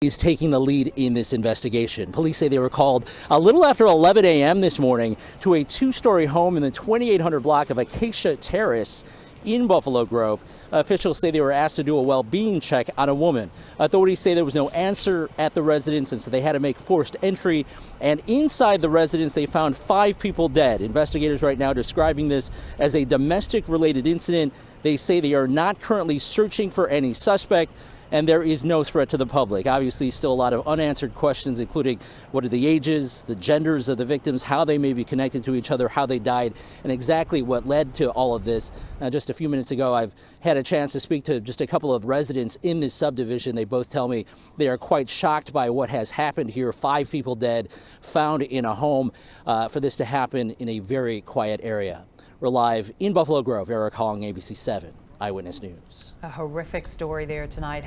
is taking the lead in this investigation. Police say they were called a little after 11 a.m. this morning to a two-story home in the 2800 block of Acacia Terrace in Buffalo Grove. Officials say they were asked to do a well-being check on a woman. Authorities say there was no answer at the residence, and so they had to make forced entry. And inside the residence, they found 5 people dead. Investigators right now describing this as a domestic-related incident. They say they are not currently searching for any suspect, and there is no threat to the public. Obviously, still a lot of unanswered questions, including what are the ages, the genders of the victims, how they may be connected to each other, how they died, and exactly what led to all of this. Just a few minutes ago, I've had a chance to speak to just a couple of residents in this subdivision. They both tell me they are quite shocked by what has happened here. 5 people dead, found in a home, for this to happen in a very quiet area. We're live in Buffalo Grove. Eric Hong, ABC7. Eyewitness News. A horrific story there tonight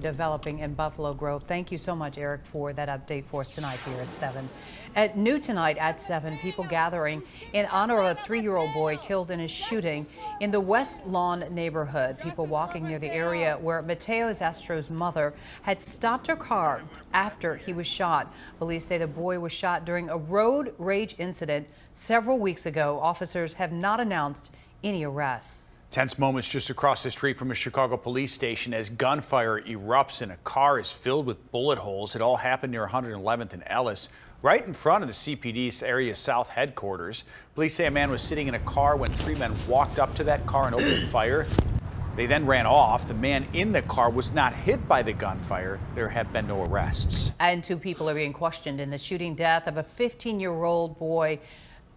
developing in Buffalo Grove. Thank you so much, Eric, for that update for us tonight here at 7. At noon tonight at 7, people gathering in honor of a 3-year-old boy killed in a shooting in the West Lawn neighborhood. People walking near the area where Mateo Zastro's mother had stopped her car after he was shot. Police say the boy was shot during a road rage incident several weeks ago. Officers have not announced any arrests. Tense moments just across the street from a Chicago police station as gunfire erupts and a car is filled with bullet holes. It all happened near 111th and Ellis, right in front of the CPD's area south headquarters. Police say a man was sitting in a car when 3 men walked up to that car and opened fire. They then ran off. The man in the car was not hit by the gunfire. There have been no arrests. And 2 people are being questioned in the shooting death of a 15-year-old boy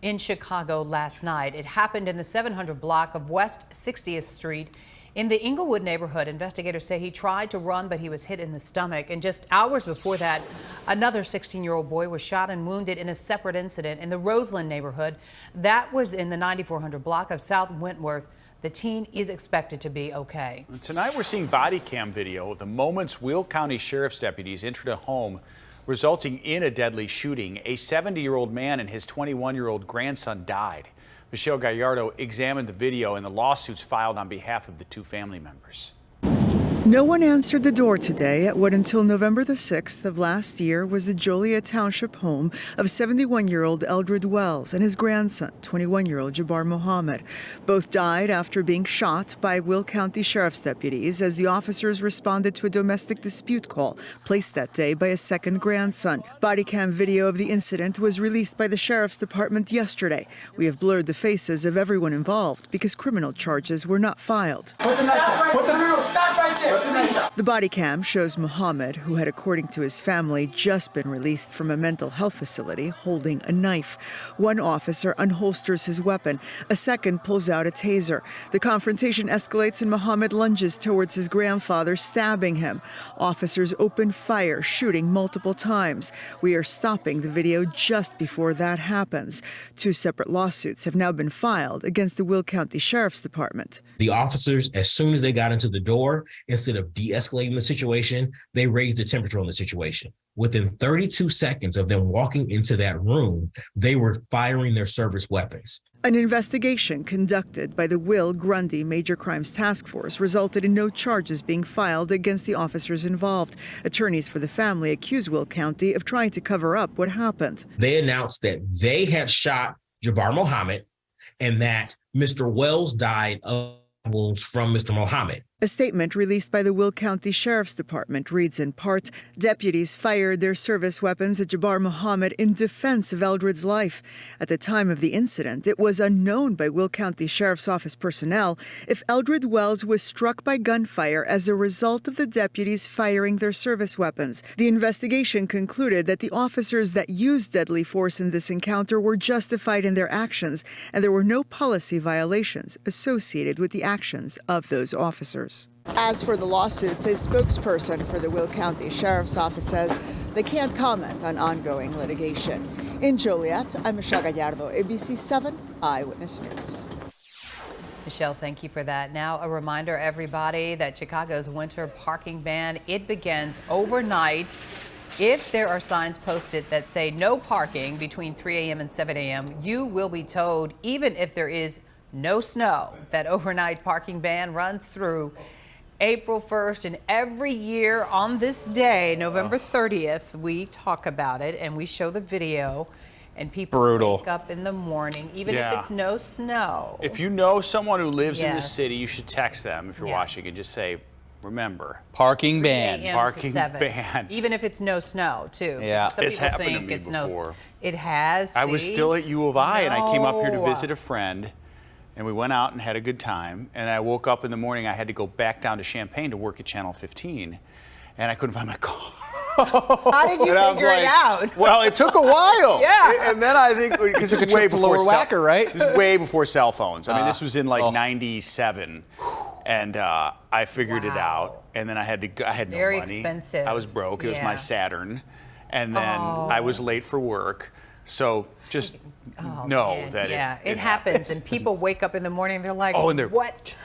in Chicago last night. It happened in the 700 block of West 60th Street in the Inglewood neighborhood. Investigators say he tried to run, but he was hit in the stomach. And just hours before that, another 16-year-old boy was shot and wounded in a separate incident in the Roseland neighborhood. That was in the 9400 block of South Wentworth. The teen is expected to be okay. Tonight we're seeing body cam video of the moments Will County Sheriff's deputies entered a home resulting in a deadly shooting. A 70-year-old man and his 21-year-old grandson died. Michelle Gallardo examined the video and the lawsuits filed on behalf of the 2 family members. No one answered the door today at what until November the 6th of last year was the Joliet Township home of 71-year-old Eldred Wells and his grandson, 21-year-old Jabbar Mohammed. Both died after being shot by Will County Sheriff's deputies as the officers responded to a domestic dispute call placed that day by a second grandson. Body cam video of the incident was released by the Sheriff's Department yesterday. We have blurred the faces of everyone involved because criminal charges were not filed. Stop right there. The body cam shows Mohammed, who had, according to his family, just been released from a mental health facility holding a knife. One officer unholsters his weapon. A second pulls out a taser. The confrontation escalates and Mohammed lunges towards his grandfather, stabbing him. Officers open fire, shooting multiple times. We are stopping the video just before that happens. 2 separate lawsuits have now been filed against the Will County Sheriff's Department. The officers, as soon as they got into the door, instead of de-escalating the situation, they raised the temperature on the situation. Within 32 seconds of them walking into that room, they were firing their service weapons. An investigation conducted by the Will Grundy Major Crimes Task Force resulted in no charges being filed against the officers involved. Attorneys for the family accuse Will County of trying to cover up what happened. They announced that they had shot Jabbar Mohammed and that Mr. Wells died of wounds from Mr. Mohammed. A statement released by the Will County Sheriff's Department reads in part, deputies fired their service weapons at Jabbar Mohammed in defense of Eldred's life. At the time of the incident, it was unknown by Will County Sheriff's Office personnel if Eldred Wells was struck by gunfire as a result of the deputies firing their service weapons. The investigation concluded that the officers that used deadly force in this encounter were justified in their actions, and there were no policy violations associated with the actions of those officers. As for the lawsuits, a spokesperson for the Will County Sheriff's Office says they can't comment on ongoing litigation. In Joliet, I'm Michelle Gallardo, ABC7 Eyewitness News. Michelle, thank you for that. Now, a reminder, everybody, that Chicago's winter parking ban, it begins overnight. If there are signs posted that say no parking between 3 a.m. and 7 a.m., you will be towed, even if there is no snow. That overnight parking ban runs through April 1st, and every year on this day, November 30th, we talk about it and we show the video, and people wake up in the morning, even if it's no snow. If you know someone who lives in the Yes. city, you should text them if you're watching and just say, remember, Parking ban. 3 a.m. to parking 7. ban. Even if it's no snow, too. Yeah. Some It's people happened to think me it's before. no. It has. I was see? still at U of I, and I came up here to No. visit a friend, and we went out and had a good time. And I woke up in the morning, I had to go back down to Champaign to work at Channel 15, and I couldn't find my car. How did you And I'm figure it like, out? Well, it took a while. Yeah. And then I think, because it's a way trip to before Lower Wacker, right? This is way before cell phones. I mean, this was in like 97. And I figured it out. And then I had no Very money. expensive. I was broke. It was my Yeah. Saturn. And then I was late for work. So just know Man, that it happens, and people wake up in the morning, they're like, and they're what?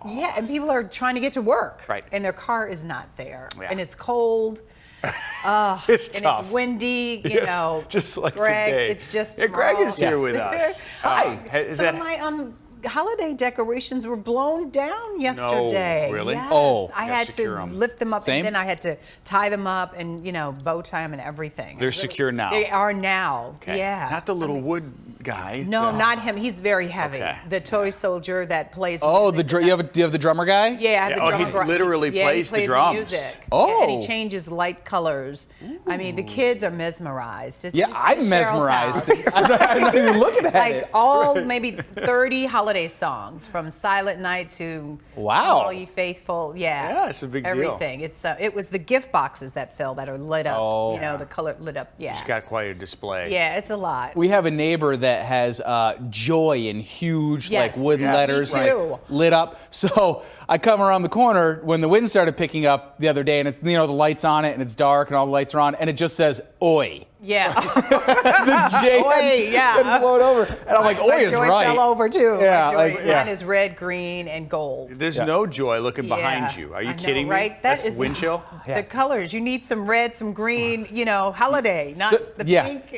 Yeah, and people are trying to get to work, Right. and their car is not there, Yeah. and it's cold. It's And tough. it's windy, you Yes, know. just like Greg, today. it's just Yeah, Greg is tomorrow. here with us. Hi. Is Some that of my holiday decorations were blown down yesterday. really? Yes. Oh. I You had gotta secure to 'em. lift them up, Same? and then I had to tie them up and, bow tie them and everything. They're secure now? They are now. Okay. Yeah. Not the little wood guy. No, not him. He's very heavy. Okay. The toy soldier that plays Oh, music. you have the drummer guy? Yeah, I have the Oh, he drummer. literally yeah, plays he the drums. music. Oh. Yeah, and he changes light colors. I mean, the kids are mesmerized. It's Yeah, just I'm Cheryl's mesmerized. house. I'm not even looking at Like it. all maybe 30 holiday songs, from Silent Night to Wow. All Ye Faithful. Yeah, Yeah, it's a big deal. everything. It was the gift boxes that are lit up. Oh. The color lit up. Yeah, He's got quite a display. yeah, it's a lot. We have a neighbor that has joy in huge Yes. like wooden Yes. letters Me too. lit up. So I come around the corner when the wind started picking up the other day, and it's the lights on it and it's dark and all the lights are on, and it just says "Oi." Yeah. The J Oi, yeah. had blown over, and I'm like, "Oi My is joy right." fell over too. Yeah, My joy, like, yeah. Mine is red, green, and gold. There's no joy looking behind Yeah. you. Are you I know, kidding me? right? That's wind chill? The colors. You need some red, some green. Holiday, not the pink.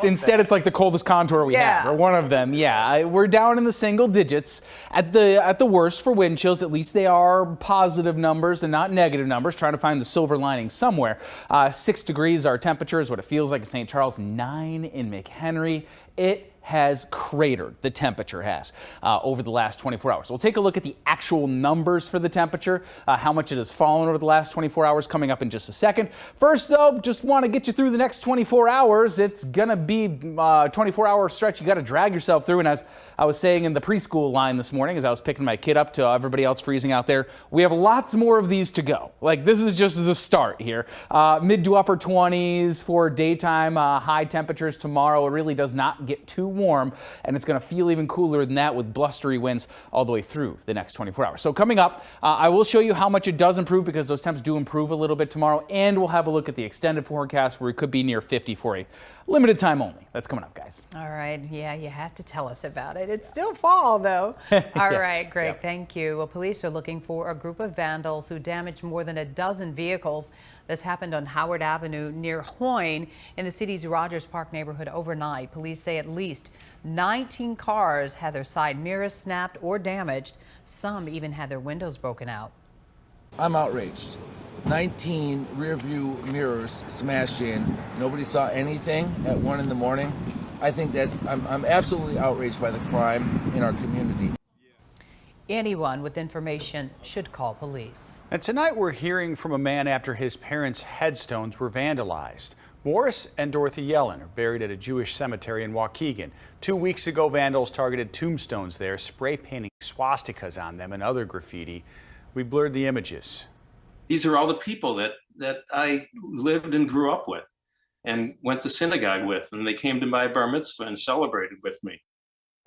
Instead, it's like the coldest contour we have, Yeah. or one of them. Yeah, we're down in the single digits at the worst for wind chills. At least they are positive numbers and not negative numbers. Trying to find the silver lining somewhere. 6 degrees our temperature is what it feels like in St. Charles. 9 in McHenry. It has cratered, the temperature has, over the last 24 hours. We'll take a look at the actual numbers for the temperature, how much it has fallen over the last 24 hours, coming up in just a second. First, though, just want to get you through the next 24 hours. It's going to be a 24-hour stretch you got to drag yourself through. And as I was saying in the preschool line this morning, as I was picking my kid up to everybody else freezing out there, we have lots more of these to go. Like, this is just the start here. Mid to upper 20s for daytime high temperatures tomorrow. It really does not get too warm, and it's going to feel even cooler than that with blustery winds all the way through the next 24 hours. So coming up, I will show you how much it does improve, because those temps do improve a little bit tomorrow, and we'll have a look at the extended forecast where it could be near 50 for a limited time only. That's coming up, guys. All right. Yeah, you have to tell us about it. It's still fall, though. All right, Greg, thank you. Well, police are looking for a group of vandals who damaged more than a dozen vehicles. This happened on Howard Avenue near Hoyne in the city's Rogers Park neighborhood overnight. Police say at least 19 cars had their side mirrors snapped or damaged. Some even had their windows broken out. I'm outraged. 19 rear view mirrors smashed in. Nobody saw anything at 1 in the morning. I think that I'm absolutely outraged by the crime in our community. Anyone with information should call police. And tonight we're hearing from a man after his parents' headstones were vandalized. Morris and Dorothy Yellen are buried at a Jewish cemetery in Waukegan. 2 weeks ago, vandals targeted tombstones there, spray painting swastikas on them and other graffiti. We blurred the images. These are all the people that I lived and grew up with and went to synagogue with, and they came to my bar mitzvah and celebrated with me.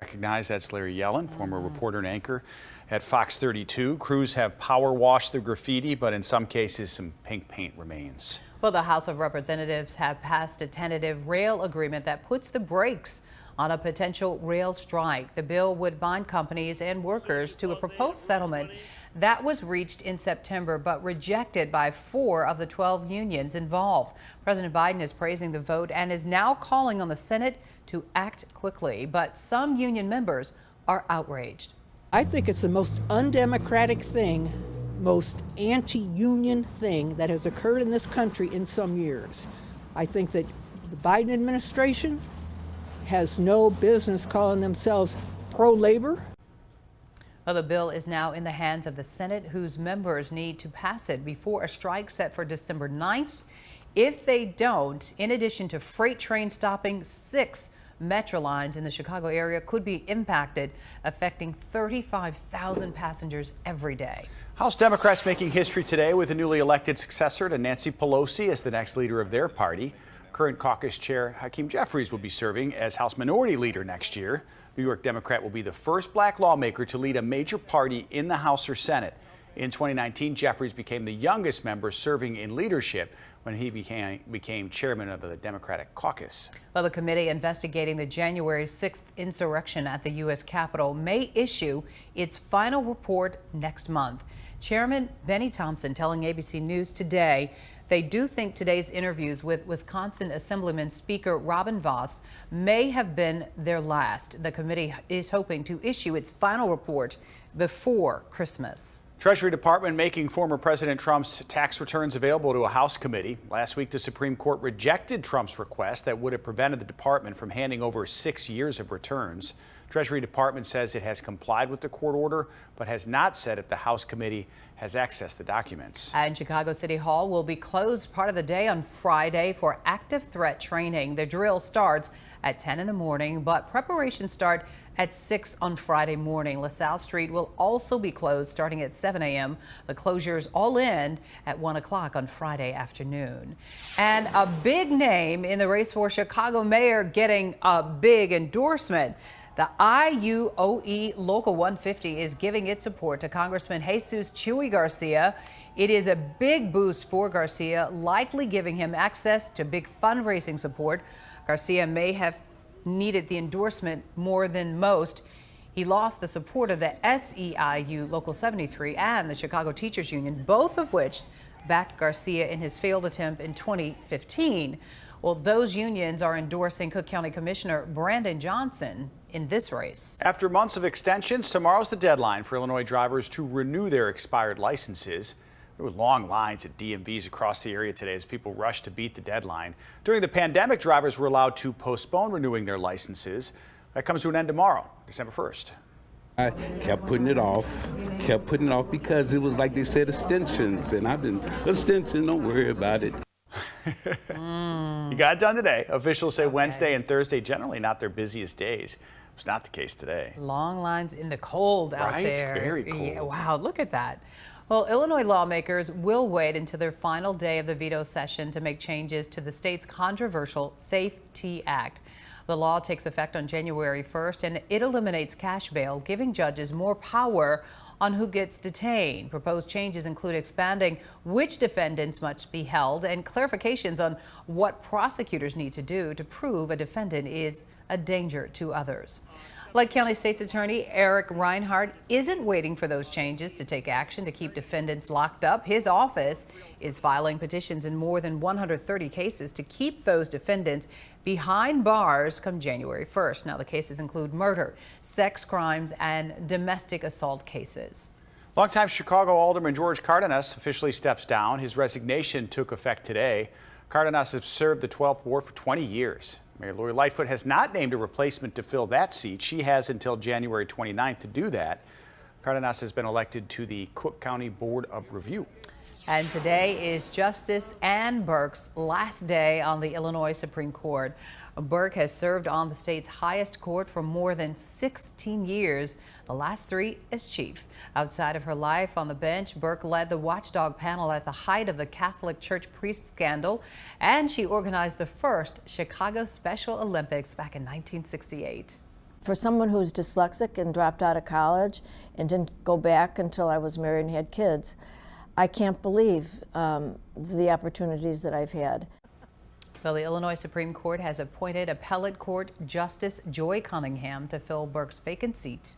Recognize that's Larry Yellen, former reporter and anchor at Fox 32. Crews have power washed the graffiti, but in some cases some pink paint remains. Well, the House of Representatives have passed a tentative rail agreement that puts the brakes on a potential rail strike. The bill would bind companies and workers to a proposed settlement that was reached in September, but rejected by 4 of the 12 unions involved. President Biden is praising the vote and is now calling on the Senate to act quickly, but some union members are outraged. I think it's the most undemocratic thing most anti-union thing that has occurred in this country in some years. I think that the Biden administration has no business calling themselves pro-labor. Well, the bill is now in the hands of the Senate, whose members need to pass it before a strike set for December 9th. If they don't, in addition to freight trains stopping, 6 metro lines in the Chicago area could be impacted, affecting 35,000 passengers every day. House Democrats making history today with a newly elected successor to Nancy Pelosi as the next leader of their party. Current caucus chair Hakeem Jeffries will be serving as House Minority Leader next year. New York Democrat will be the first black lawmaker to lead a major party in the House or Senate. In 2019, Jeffries became the youngest member serving in leadership when he became chairman of the Democratic caucus. Well, the committee investigating the January 6th insurrection at the U.S. Capitol may issue its final report next month. Chairman Benny Thompson telling ABC News today they do think today's interviews with Wisconsin Assemblyman Speaker Robin Vos may have been their last. The committee is hoping to issue its final report before Christmas. Treasury Department making former President Trump's tax returns available to a House committee. Last week, the Supreme Court rejected Trump's request that would have prevented the department from handing over 6 years of returns. Treasury Department says it has complied with the court order, but has not said if the House committee has accessed the documents. And Chicago City Hall will be closed part of the day on Friday for active threat training. The drill starts at 10 in the morning, but preparations start at 6 on Friday morning. LaSalle Street will also be closed starting at 7 a.m. The closures all end at 1 o'clock on Friday afternoon. And a big name in the race for Chicago mayor getting a big endorsement. The IUOE Local 150 is giving its support to Congressman Jesus Chuy Garcia. It is a big boost for Garcia, likely giving him access to big fundraising support. Garcia may have needed the endorsement more than most. He lost the support of the SEIU Local 73 and the Chicago Teachers Union, both of which backed Garcia in his failed attempt in 2015. Well, those unions are endorsing Cook County Commissioner Brandon Johnson in this race. After months of extensions, tomorrow's the deadline for Illinois drivers to renew their expired licenses. There were long lines at DMVs across the area today as people rushed to beat the deadline. During the pandemic, drivers were allowed to postpone renewing their licenses. That comes to an end tomorrow, December 1st. I kept putting it off because it was like they said extensions, and I've been extension, don't worry about it. You got it done today. Officials say Wednesday and Thursday generally not their busiest days. It's not the case today. Long lines in the cold out right? there. It's very cold. Yeah, wow, look at that. Well, Illinois lawmakers will wait until their final day of the veto session to make changes to the state's controversial SAFE-T Act. The law takes effect on January 1st, and it eliminates cash bail, giving judges more power on who gets detained. Proposed changes include expanding which defendants must be held and clarifications on what prosecutors need to do to prove a defendant is a danger to others. Lake County State's Attorney Eric Reinhardt isn't waiting for those changes to take action to keep defendants locked up. His office is filing petitions in more than 130 cases to keep those defendants behind bars come January 1st. Now, the cases include murder, sex crimes, and domestic assault cases. Longtime Chicago Alderman George Cardenas officially steps down. His resignation took effect today. Cardenas has served the 12th Ward for 20 years. Mayor Lori Lightfoot has not named a replacement to fill that seat. She has until January 29th to do that. Cardenas has been elected to the Cook County Board of Review. And today is Justice Ann Burke's last day on the Illinois Supreme Court. Burke has served on the state's highest court for more than 16 years, the last 3 as chief. Outside of her life on the bench, Burke led the watchdog panel at the height of the Catholic Church priest scandal, and she organized the first Chicago Special Olympics back in 1968. For someone who's dyslexic and dropped out of college and didn't go back until I was married and had kids, I can't believe the opportunities that I've had. Well, the Illinois Supreme Court has appointed Appellate Court Justice Joy Cunningham to fill Burke's vacant seat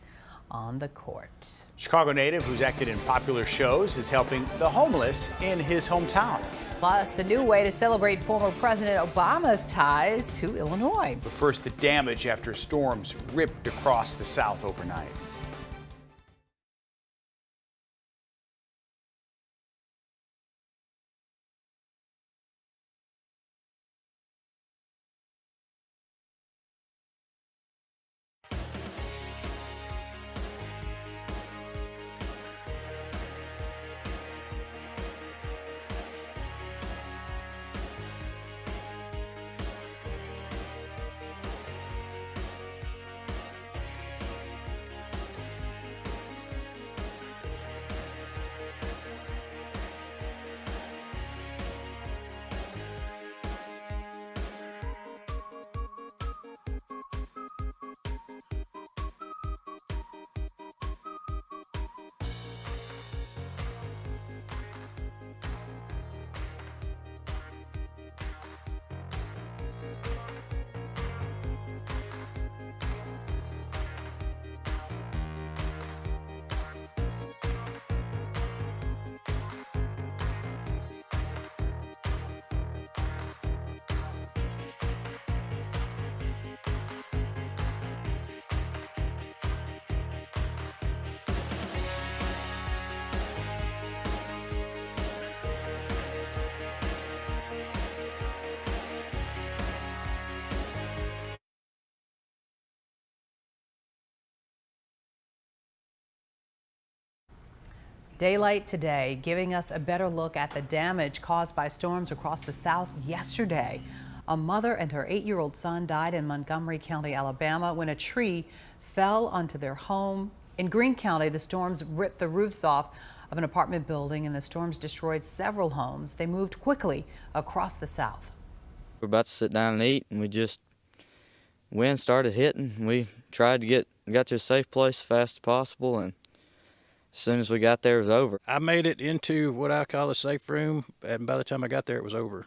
on the court. Chicago native who's acted in popular shows is helping the homeless in his hometown. Plus, a new way to celebrate former President Obama's ties to Illinois. But first, the damage after storms ripped across the South overnight. Daylight today, giving us a better look at the damage caused by storms across the South yesterday. A mother and her 8-year-old son died in Montgomery County, Alabama, when a tree fell onto their home. In Greene County, the storms ripped the roofs off of an apartment building, and the storms destroyed several homes. They moved quickly across the South. We're about to sit down and eat, and wind started hitting. We tried to got to a safe place as fast as possible, and as soon as we got there, it was over. I made it into what I call a safe room, and by the time I got there, it was over.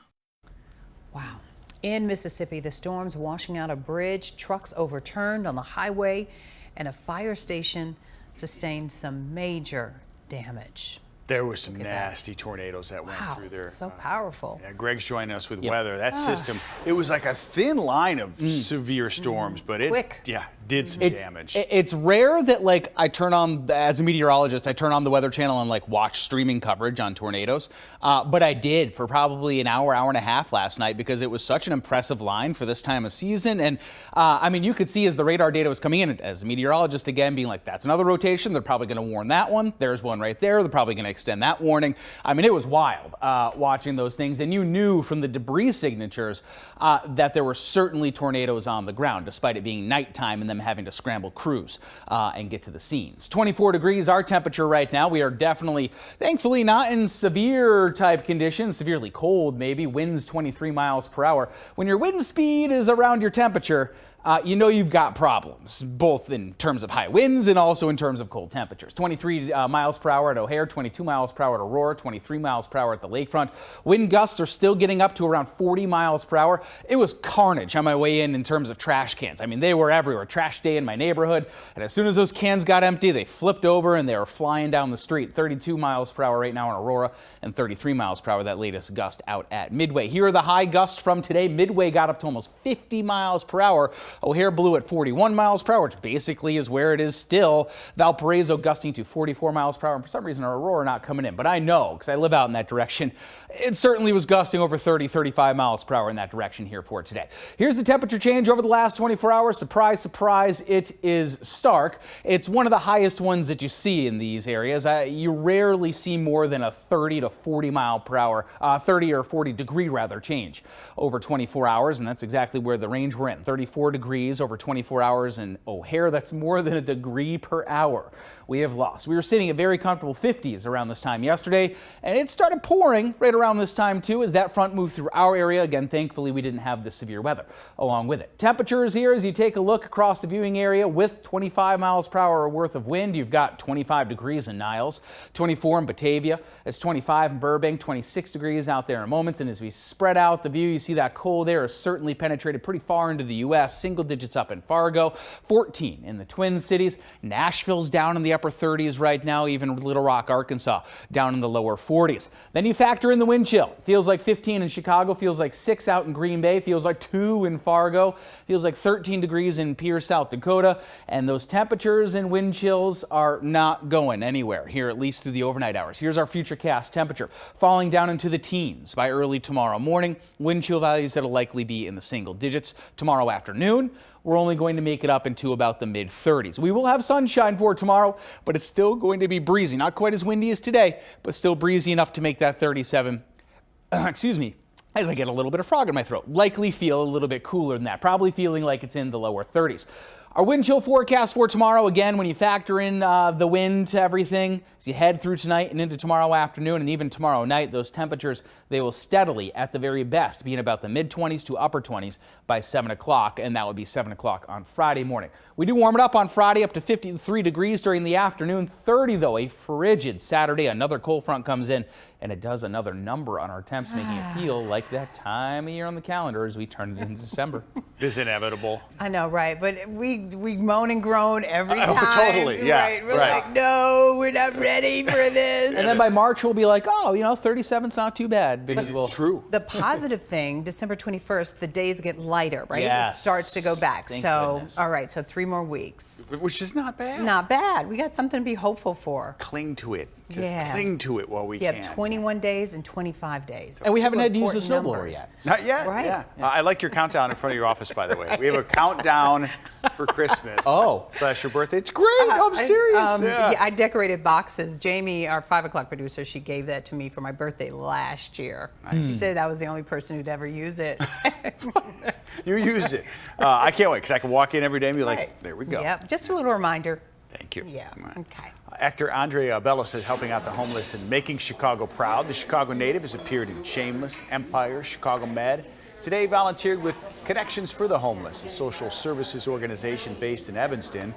Wow. In Mississippi, the storms washing out a bridge, trucks overturned on the highway, and a fire station sustained some major damage. There were some nasty tornadoes that went through there. So powerful. Yeah, Greg's joining us with weather. That system, it was like a thin line of severe storms, but it did some damage. It's rare that I turn on, as a meteorologist, I turn on the Weather Channel and watch streaming coverage on tornadoes. But I did for probably an hour, hour and a half last night because it was such an impressive line for this time of season. And I mean, you could see as the radar data was coming in, as a meteorologist again, being like, that's another rotation. They're probably going to warn that one. There's one right there. They're probably going to extend that warning. I mean, it was wild watching those things. And you knew from the debris signatures that there were certainly tornadoes on the ground, despite it being nighttime and them having to scramble crews and get to the scenes. 24 degrees our temperature right now. We are definitely, thankfully, not in severe type conditions, severely cold maybe, winds 23 miles per hour. When your wind speed is around your temperature, you know you've got problems, both in terms of high winds and also in terms of cold temperatures. 23 miles per hour at O'Hare, 22 miles per hour at Aurora, 23 miles per hour at the lakefront. Wind gusts are still getting up to around 40 miles per hour. It was carnage on my way in terms of trash cans. I mean, they were everywhere. Trash day in my neighborhood. And as soon as those cans got empty, they flipped over and they were flying down the street. 32 miles per hour right now in Aurora and 33 miles per hour, that latest gust out at Midway. Here are the high gusts from today. Midway got up to almost 50 miles per hour. O'Hare blew at 41 miles per hour, which basically is where it is still. Valparaiso gusting to 44 miles per hour. And for some reason, Aurora not coming in. But I know, because I live out in that direction, it certainly was gusting over 30, 35 miles per hour in that direction here for today. Here's the temperature change over the last 24 hours. Surprise, surprise, it is stark. It's one of the highest ones that you see in these areas. You rarely see more than a 30 to 40 mile per hour, 30 or 40 degree rather change over 24 hours. And that's exactly where the range we're in. 34 degrees over 24 hours in O'Hare. That's more than a degree per hour we have lost. We were sitting at very comfortable 50s around this time yesterday, and it started pouring right around this time too as that front moved through our area. Again, thankfully we didn't have the severe weather along with it. Temperatures here as you take a look across the viewing area with 25 miles per hour worth of wind. You've got 25 degrees in Niles, 24 in Batavia. It's 25 in Burbank, 26 degrees out there in moments. And as we spread out the view, you see that cold air has certainly penetrated pretty far into the U.S. Single digits up in Fargo, 14 in the Twin Cities. Nashville's down in the upper 30s right now, even Little Rock, Arkansas, down in the lower 40s. Then you factor in the wind chill. Feels like 15 in Chicago, feels like 6 out in Green Bay, feels like 2 in Fargo, feels like 13 degrees in Pierce, South Dakota. And those temperatures and wind chills are not going anywhere here, at least through the overnight hours. Here's our futurecast temperature falling down into the teens by early tomorrow morning. Wind chill values that'll likely be in the single digits. Tomorrow afternoon, we're only going to make it up into about the mid 30s. We will have sunshine for tomorrow, but it's still going to be breezy. Not quite as windy as today, but still breezy enough to make that 37, excuse me, as I get a little bit of frog in my throat. Likely feel a little bit cooler than that, probably feeling like it's in the lower 30s. Our wind chill forecast for tomorrow, again, when you factor in the wind to everything, as you head through tonight and into tomorrow afternoon and even tomorrow night, those temperatures, they will steadily, at the very best, be in about the mid-20s to upper 20s by 7 o'clock, and that would be 7 o'clock on Friday morning. We do warm it up on Friday up to 53 degrees during the afternoon. 30, though, a frigid Saturday. Another cold front comes in, and it does another number on our temps, making it feel like that time of year on the calendar as we turn it into December. It's inevitable. I know, right? But we moan and groan every time. Totally, yeah. Right? We're like, no, we're not ready for this. And then by March, we'll be like, oh, 37's not too bad. Because True. The positive thing, December 21st, the days get lighter, right? Yes. It starts to go back. Thank so, goodness. all right, so 3 more weeks. Which is not bad. Not bad. We got something to be hopeful for. Cling to it. Just cling to it while we can. 21 days and 25 days. And we haven't had to use the Important snowblower numbers. yet. Not yet. Right. Yeah. I like your countdown in front of your office, by the way. We have a countdown for Christmas. / your birthday. It's great. I'm serious. Yeah, I decorated boxes. Jamie, our 5 o'clock producer, she gave that to me for my birthday last year. She said I was the only person who'd ever use it. You used it. I can't wait because I can walk in every day and be like, there we go. Yep. Just a little reminder. Thank you. Yeah. Okay. Actor Andre Bellos is helping out the homeless and making Chicago proud. The Chicago native has appeared in Shameless, Empire, Chicago Med. Today volunteered with Connections for the Homeless, a social services organization based in Evanston.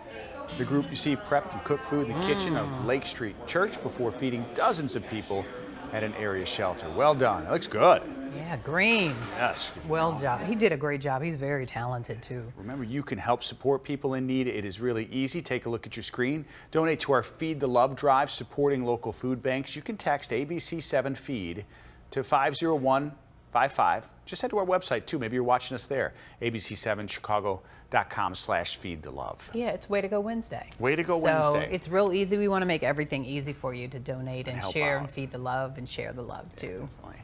The group, you see, prepped and cooked food in the kitchen of Lake Street Church before feeding dozens of people at an area shelter. Well done. It looks good. Yeah, greens. Yes. Well job. He did a great job. He's very talented, too. Remember, you can help support people in need. It is really easy. Take a look at your screen. Donate to our Feed the Love drive supporting local food banks. You can text ABC7 FEED to 50155. Just head to our website, too. Maybe you're watching us there. ABC7chicago.com/feedthelove. Yeah, it's Way to Go Wednesday. Way to Go Wednesday. It's real easy. We want to make everything easy for you to donate and help share out. and feed the love and share the love, too. Definitely.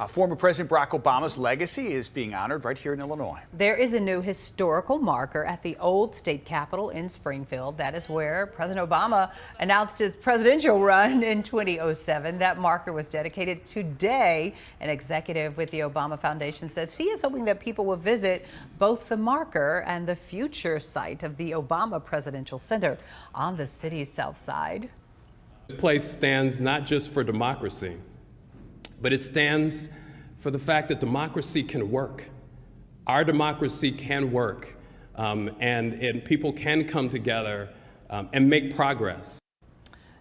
Former President Barack Obama's legacy is being honored right here in Illinois. There is a new historical marker at the old state capitol in Springfield. That is where President Obama announced his presidential run in 2007. That marker was dedicated today. An executive with the Obama Foundation says he is hoping that people will visit both the marker and the future site of the Obama Presidential Center on the city's south side. This place stands not just for democracy, but it stands for the fact that democracy can work. Our democracy can work, and people can come together and make progress.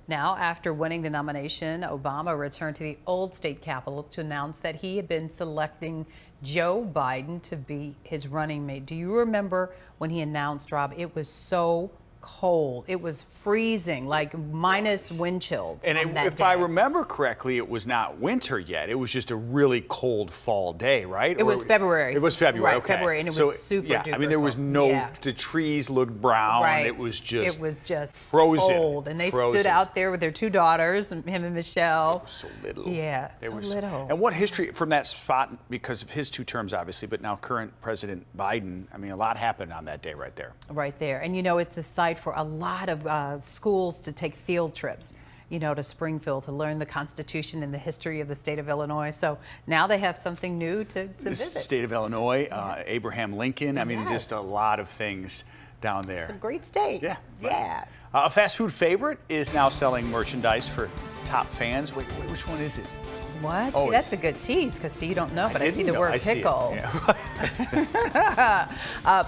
Now, after winning the nomination, Obama returned to the old state capitol to announce that he had been selecting Joe Biden to be his running mate. Do you remember when he announced, Rob? It was so cold. It was freezing, like minus wind chills. And if I remember correctly, it was not winter yet. It was just a really cold fall day, right? It was February. It was February, right, okay. February, and it was super duper. I mean, there was the trees looked brown. Right. It was just frozen. frozen. Cold. And they stood out there with their 2 daughters, him and Michelle. So little. Yeah, so little. And what history from that spot, because of his 2 terms, obviously, but now current President Biden, I mean, a lot happened on that day right there. Right there. And, you know, it's the site for a lot of schools to take field trips, you know, to Springfield to learn the Constitution and the history of the state of Illinois. So now they have something new to visit. State of Illinois, Abraham Lincoln. I mean, just a lot of things down there. It's a great state. Yeah. Yeah. A fast food favorite is now selling merchandise for top fans. Wait, which one is it? What? Oh, see, that's a good tease because, see, you don't know, but I see the word pickle.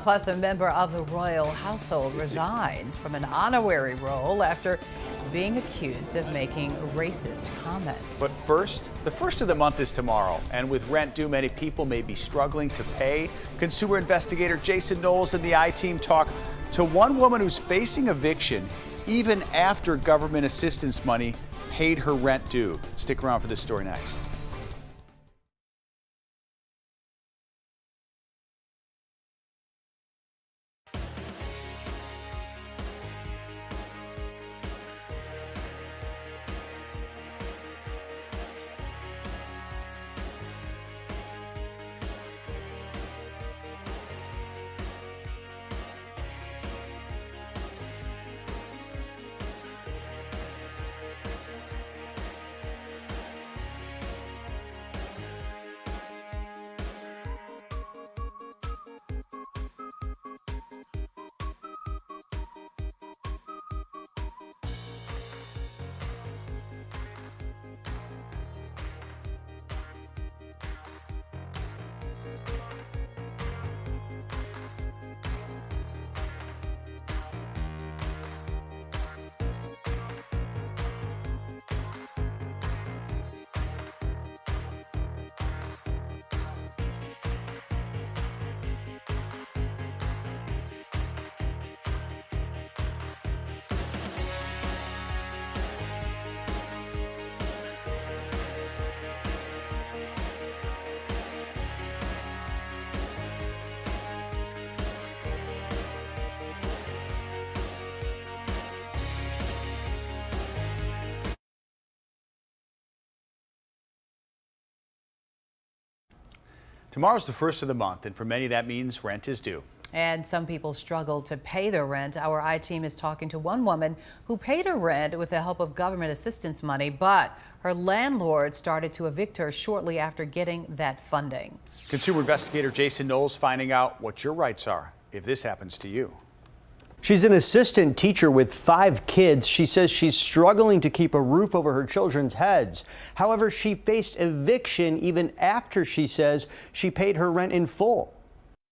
Plus, a member of the royal household resigns from an honorary role after being accused of making racist comments. But first, the first of the month is tomorrow, and with rent due, many people may be struggling to pay. Consumer investigator Jason Knowles and the I-Team talk to one woman who's facing eviction even after government assistance money paid her rent due. Stick around for this story next. Tomorrow's the first of the month, and for many that means rent is due. And some people struggle to pay their rent. Our I-team is talking to one woman who paid her rent with the help of government assistance money, but her landlord started to evict her shortly after getting that funding. Consumer investigator Jason Knowles finding out what your rights are if this happens to you. She's an assistant teacher with 5 kids. She says she's struggling to keep a roof over her children's heads. However, she faced eviction even after she says she paid her rent in full.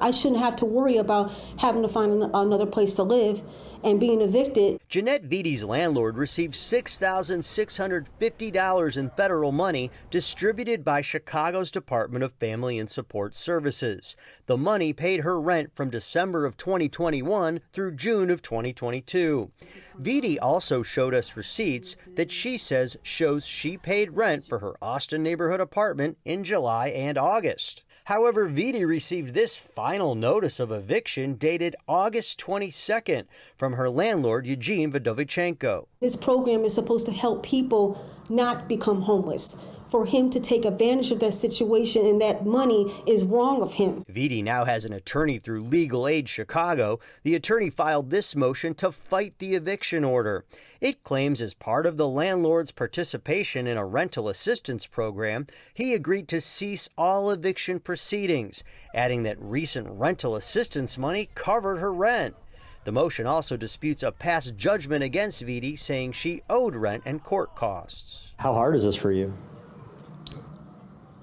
I shouldn't have to worry about having to find another place to live and being evicted. Jeanette Vidi's landlord received $6,650 in federal money distributed by Chicago's Department of Family and Support Services. The money paid her rent from December of 2021 through June of 2022. Vidi also showed us receipts that she says shows she paid rent for her Austin neighborhood apartment in July and August. However, Vidi received this final notice of eviction dated August 22nd from her landlord, Eugene Vdovichenko. This program is supposed to help people not become homeless. For him to take advantage of that situation and that money is wrong of him. Vidi now has an attorney through Legal Aid Chicago. The attorney filed this motion to fight the eviction order. It claims as part of the landlord's participation in a rental assistance program, he agreed to cease all eviction proceedings, adding that recent rental assistance money covered her rent. The motion also disputes a past judgment against Vidi, saying she owed rent and court costs. How hard is this for you?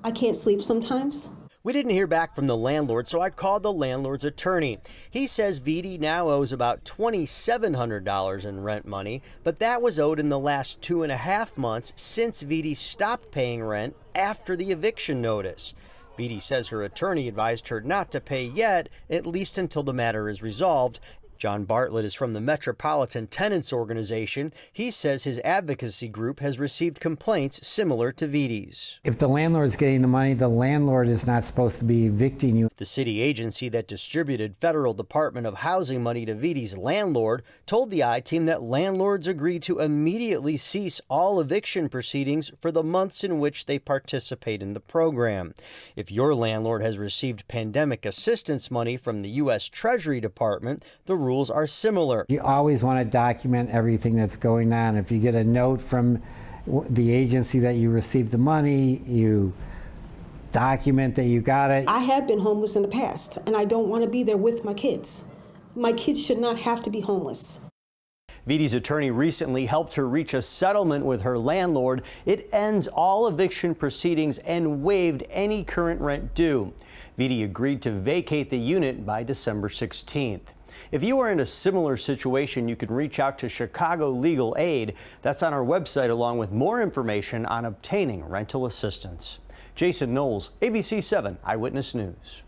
I can't sleep sometimes. We didn't hear back from the landlord, so I called the landlord's attorney. He says Vidi now owes about $2,700 in rent money, but that was owed in the last 2.5 months since Vidi stopped paying rent after the eviction notice. Vidi says her attorney advised her not to pay yet, at least until the matter is resolved. John Bartlett is from the Metropolitan Tenants Organization. He says his advocacy group has received complaints similar to Vidi's. If the landlord's getting the money, the landlord is not supposed to be evicting you. The city agency that distributed Federal Department of Housing money to Vidi's landlord told the I-team that landlords agreed to immediately cease all eviction proceedings for the months in which they participate in the program. If your landlord has received pandemic assistance money from the U.S. Treasury Department, the rules are similar. You always want to document everything that's going on. If you get a note from the agency that you received the money, you document that you got it. I have been homeless in the past, and I don't want to be there with my kids. My kids should not have to be homeless. Vidi's attorney recently helped her reach a settlement with her landlord. It ends all eviction proceedings and waived any current rent due. Vidi agreed to vacate the unit by December 16th. If you are in a similar situation, you can reach out to Chicago Legal Aid. That's on our website, along with more information on obtaining rental assistance. Jason Knowles, ABC7 Eyewitness News.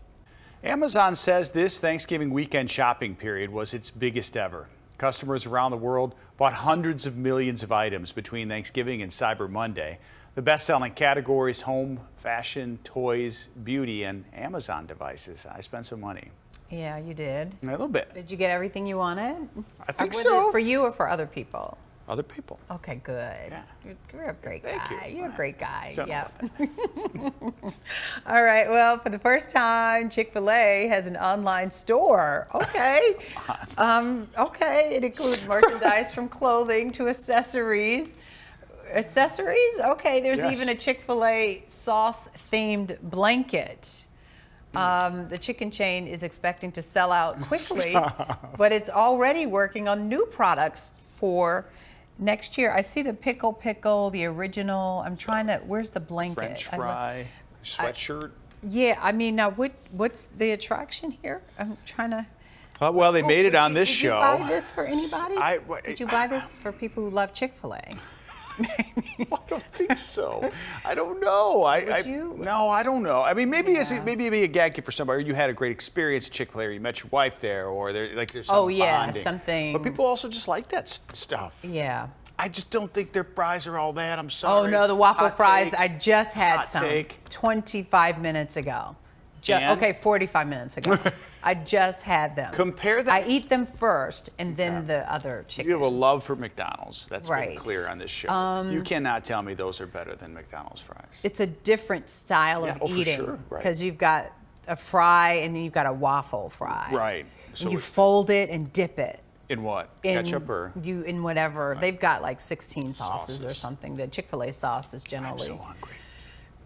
Amazon says this Thanksgiving weekend shopping period was its biggest ever. Customers around the world bought hundreds of millions of items between Thanksgiving and Cyber Monday. The best-selling categories: home, fashion, toys, beauty, and Amazon devices. I spent some money. Yeah, you did. A little bit. Did you get everything you wanted? I think Was so. it for you or for other people? Other people. Okay, good. Yeah. You're a great guy. Thank you. You're a great guy. Something Yeah. All right. Well, for the first time, Chick-fil-A has an online store. Okay. Okay. It includes merchandise from clothing to accessories. Accessories? Okay. There's Yes. even a Chick-fil-A sauce-themed blanket. The chicken chain is expecting to sell out quickly, but it's already working on new products for next year. I see the pickle, the original. I'm trying to, where's the blanket? French fry, sweatshirt. Yeah, I mean, now what's the attraction here? I'm trying to. Well, they made it on this show. Did you buy this for anybody? Did you buy this for people who love Chick-fil-A? I don't think so. I don't know. No, I don't know. I mean, maybe maybe it'd be a gag gift for somebody. Or you had a great experience at Chick-fil-A, or you met your wife there, or there's some bonding. Something. But people also just like that stuff. Yeah. I just don't think their fries are all that. I'm sorry. Oh no, the waffle Hot fries. take. I just had Hot some take. 25 minutes ago. And? Okay, 45 minutes ago. I just had them. Compare that. I eat them first and then the other chicken. You have a love for McDonald's. That's been Right. clear on this show. You cannot tell me those are better than McDonald's fries. It's a different style of for eating sure, right. because you've got a fry, and then you've got a waffle fry. Right. So and you fold it and dip it. In what? In, Ketchup or? In whatever. Right. They've got like 16 sauces or something. The Chick-fil-A sauce is generally. I'm so hungry.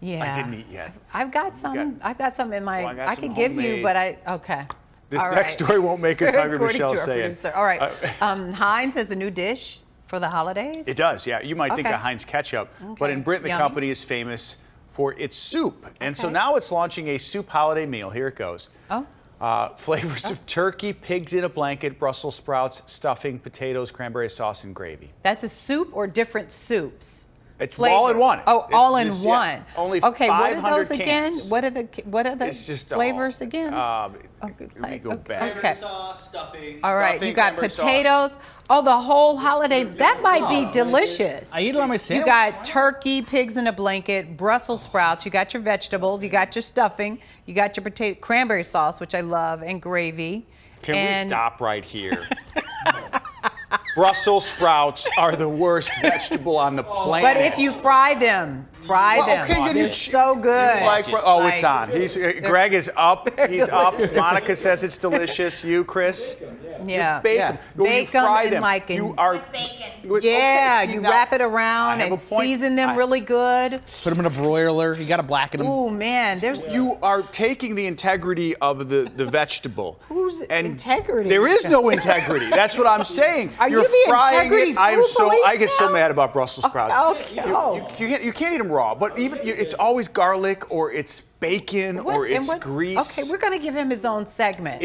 Yeah. I didn't eat yet. I've got some. I've got some in my. Well, I could give you, but okay. This next story won't make us hungry, Michelle saying. All right. Heinz has a new dish for the holidays. It does, yeah. You might think of Heinz ketchup, but in Britain, the company is famous for its soup. And so now it's launching a soup holiday meal. Here it goes. Flavors of turkey, pigs in a blanket, Brussels sprouts, stuffing, potatoes, cranberry sauce, and gravy. That's a soup or different soups? It's all in one. Oh, all in one. Yeah, only okay, 500 what are those cans. again? What are the flavors again? Let me go back. Okay. Sauce, stuffing. All right, you got potatoes. Oh, the whole holiday. That might be delicious. I eat it on my sandwich. You got turkey, pigs in a blanket, Brussels sprouts. You got your vegetables. You got your stuffing. You got your potato, cranberry sauce, which I love, and gravy. Can we stop right here? Brussels sprouts are the worst vegetable on the planet. But if you fry them, okay, they're so good. It's on. Greg is up. He's up. Monica says it's delicious. You, Chris? Yeah. You bake them. Bake them and like you wrap it around and season them really good. Put them in a broiler. You got to blacken them. Oh man, you are taking the integrity of the vegetable. Whose integrity? There is no integrity. That's what I'm saying. Are You're you the frying integrity it. food I get so mad about Brussels sprouts. Okay. You can't eat them raw, but it's always garlic or it's bacon or it's grease. Okay, we're gonna give him his own segment.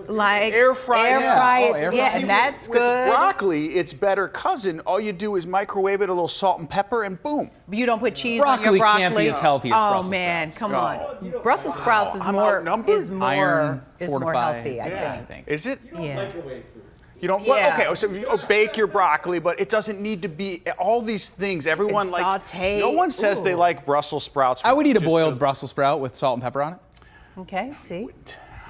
Like air fry it. And that's with good. Broccoli, its better cousin. All you do is microwave it, a little salt and pepper, and boom. You don't put cheese on your broccoli. Can't be as healthy as Brussels sprouts. Come on. No. Brussels sprouts is more healthy, I think. Is it? Yeah. You don't. Well, okay, so you bake your broccoli, but it doesn't need to be all these things. Everyone likes. Saute. No one says they like Brussels sprouts. I would eat a boiled Brussels sprout with salt and pepper on it. Okay. See.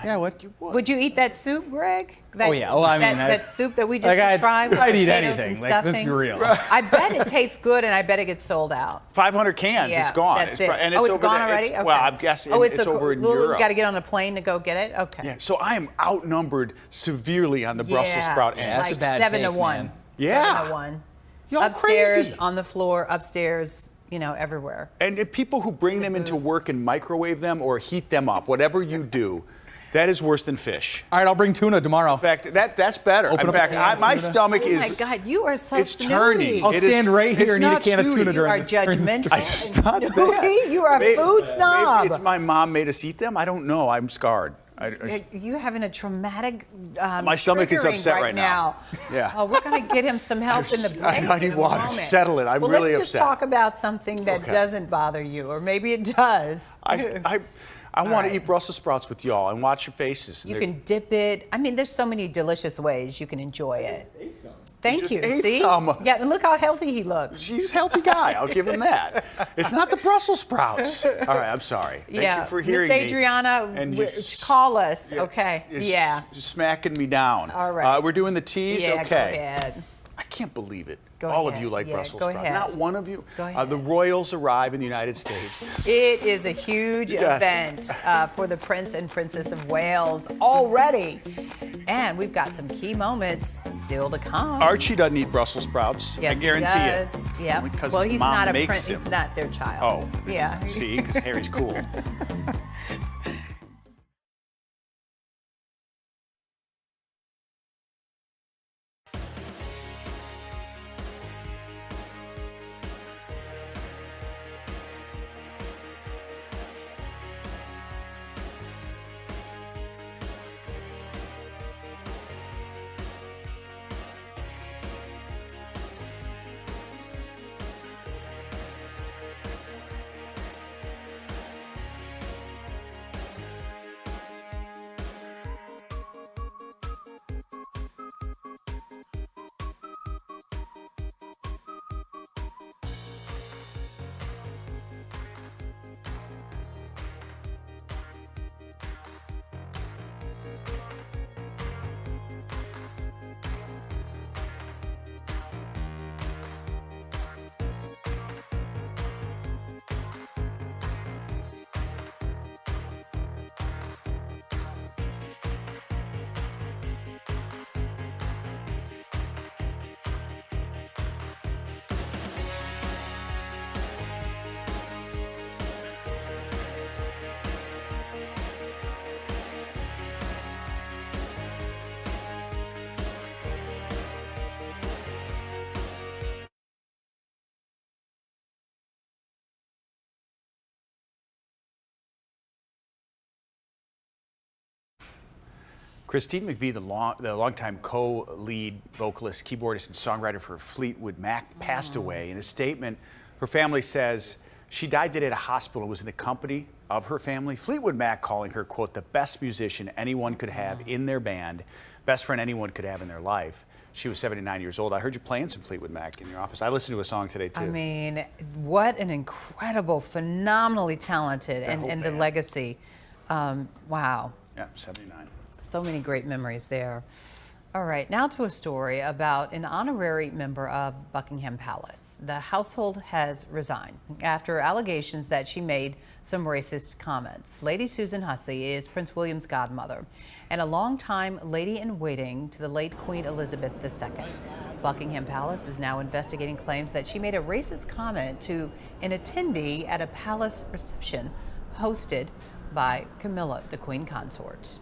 Yeah, what? Would you eat that soup, Greg? Oh yeah. Well, I mean, that soup that we just described. I'd eat potatoes anything. And stuffing. Let's be real. I bet it tastes good, and I bet it gets sold out. 500 cans. It's gone. That's it. And it's over gone there. already. Okay. Well, I'm guessing it's over in You Europe. got to get on a plane to go get it. Okay. Yeah. So I am outnumbered severely on the Brussels sprout end. Like 7 to 1. Yeah. 7 to 1. Y'all upstairs, crazy. on the floor, upstairs. Everywhere. And if people who bring them into work and microwave them or heat them up, whatever you do, that is worse than fish. All right, I'll bring tuna tomorrow. In fact, that's better. In fact, my stomach is. Oh my God, you are so it's turning. I'll stand right here and eat a can of tuna You are during judgmental. It's not that. You are a food snob. Maybe it's my mom made us eat them. I don't know. I'm scarred. You're having a traumatic my stomach is upset right now. Yeah. Oh, we're going to get him some help in the break. I need water. Settle it. I'm really upset. Let's just talk about something that doesn't bother you, or maybe it does. I want to eat Brussels sprouts with y'all and watch your faces. You can dip it. I mean, there's so many delicious ways you can enjoy it. Thank you. Ate See? some. Yeah, and look how healthy he looks. He's a healthy guy. I'll give him that. It's not the Brussels sprouts. All right, I'm sorry. Thank you for hearing Miss Adriana, call us. Okay. You're smacking me down. All right. We're doing the teas. Yeah, okay. go ahead. I can't believe it. All of you like Brussels go sprouts. ahead. Not one of you. Go ahead. The royals arrive in the United States. It is a huge event for the Prince and Princess of Wales already. And we've got some key moments still to come. Archie doesn't eat Brussels sprouts. Yes, I guarantee he does. it. Yeah. Because well, he's mom not a makes prince. him. He's not their child. Oh. Yeah. See, because Harry's cool. Christine McVie, the longtime co-lead vocalist, keyboardist, and songwriter for Fleetwood Mac, passed away. In a statement, her family says she died today at a hospital and was in the company of her family. Fleetwood Mac calling her, quote, the best musician anyone could have in their band, best friend anyone could have in their life. She was 79 years old. I heard you playing some Fleetwood Mac in your office. I listened to a song today, too. I mean, what an incredible, phenomenally talented, and the legacy. Wow. Yeah, 79. So many great memories there. All right, now to a story about an honorary member of Buckingham Palace. The household has resigned after allegations that she made some racist comments. Lady Susan Hussey is Prince William's godmother and a longtime lady-in-waiting to the late Queen Elizabeth II. Buckingham Palace is now investigating claims that she made a racist comment to an attendee at a palace reception hosted by Camilla, the Queen Consort.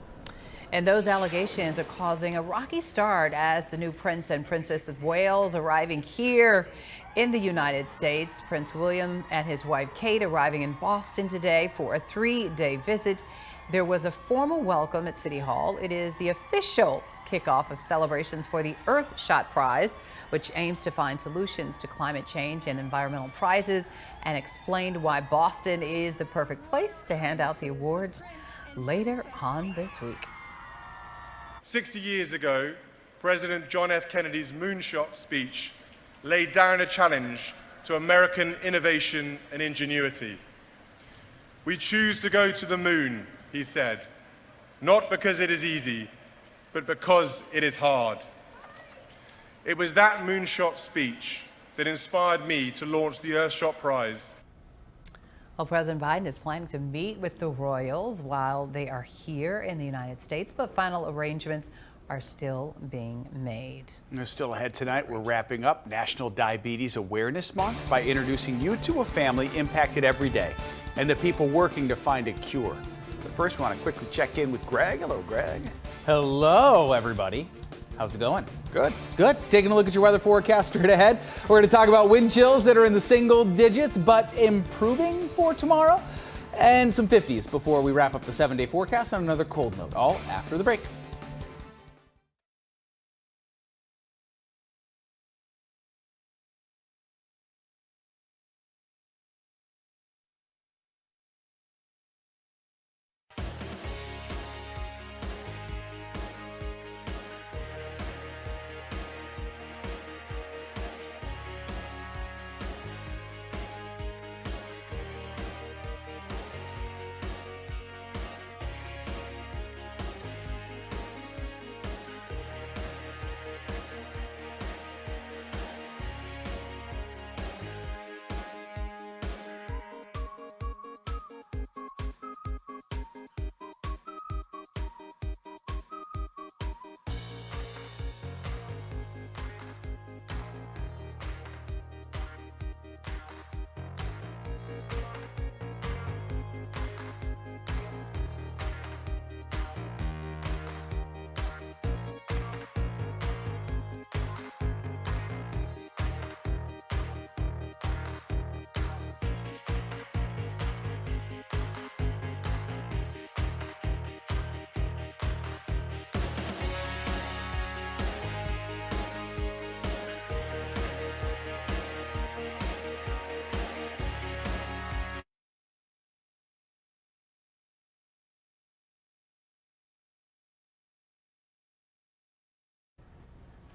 And those allegations are causing a rocky start as the new Prince and Princess of Wales arriving here in the United States. Prince William and his wife Kate arriving in Boston today for a 3-day visit. There was a formal welcome at City Hall. It is the official kickoff of celebrations for the Earthshot Prize, which aims to find solutions to climate change and environmental prizes, and explained why Boston is the perfect place to hand out the awards later on this week. 60 years ago, President John F. Kennedy's moonshot speech laid down a challenge to American innovation and ingenuity. We choose to go to the moon, he said, not because it is easy, but because it is hard. It was that moonshot speech that inspired me to launch the Earthshot Prize. Well, President Biden is planning to meet with the royals while they are here in the United States, but final arrangements are still being made. And still ahead tonight, we're wrapping up National Diabetes Awareness Month by introducing you to a family impacted every day and the people working to find a cure. But first, we want to quickly check in with Greg. Hello, Greg. Hello, everybody. How's it going? Good. Good. Taking a look at your weather forecast straight ahead. We're going to talk about wind chills that are in the single digits, but improving for tomorrow, and some 50s before we wrap up the 7-day forecast on another cold note, all after the break.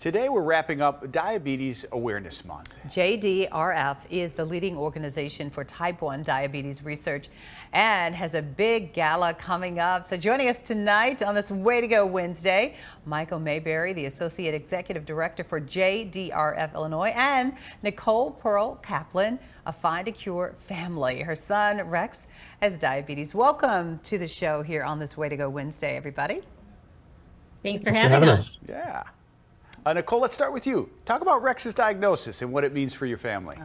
Today, we're wrapping up Diabetes Awareness Month. JDRF is the leading organization for type 1 diabetes research and has a big gala coming up. So joining us tonight on this Way to Go Wednesday, Michael Mayberry, the Associate Executive Director for JDRF Illinois, and Nicole Pearl Kaplan, a Find a Cure family. Her son, Rex, has diabetes. Welcome to the show here on this Way to Go Wednesday, everybody. Thanks for having us. Yeah. Nicole, let's start with you. Talk about Rex's diagnosis and what it means for your family.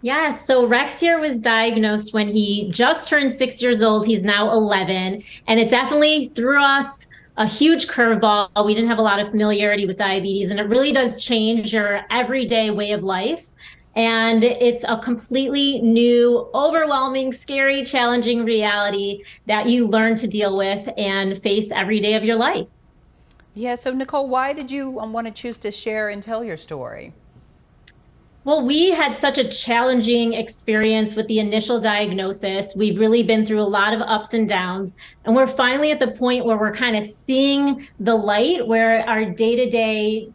Yeah, so Rex here was diagnosed when he just turned 6 years old. He's now 11, and it definitely threw us a huge curveball. We didn't have a lot of familiarity with diabetes, and it really does change your everyday way of life. And it's a completely new, overwhelming, scary, challenging reality that you learn to deal with and face every day of your life. Yeah, so Nicole, why did you want to choose to share and tell your story? Well, we had such a challenging experience with the initial diagnosis. We've really been through a lot of ups and downs, and we're finally at the point where we're kind of seeing the light, where our day-to-day